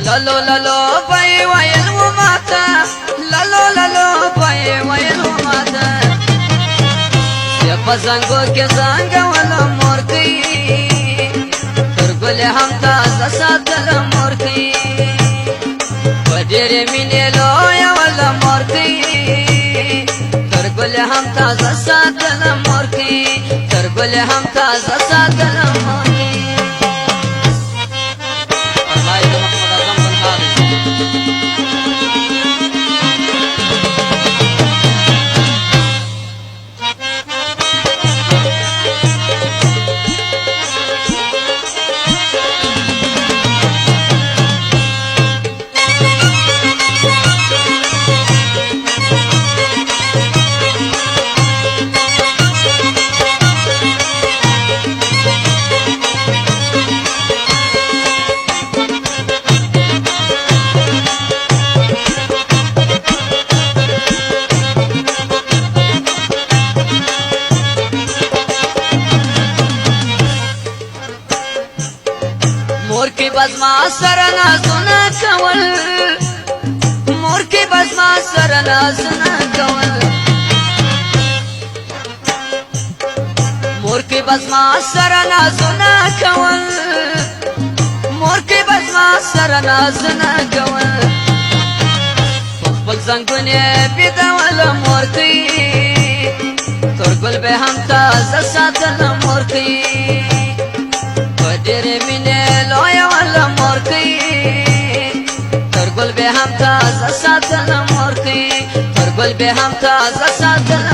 لالو لالو پای ویل و ماتا لالو لالو پای ویل و ماتا یا پسنگو کے زنگ والا مورتی تر گل هم تازه ساتل مورتی ودیر مینه لویا والا مورتی تر گل هم تازه ساتل مورتی تر گل هم تازه ساتل مورتی مور کی بس ما سره نازونه کول مور کی بس ما سره نازونه کول مور کی بس ما سره نازونه کول مور کی بس ما سره نازونه کول خپل زنګونه بيدول مورتي تر ګل به هم تازه ساتل مورتي ډېر مینه لویا والا مورتی تر ګل به هم تازه ساتل مورتی تر ګل به هم تازه ساتل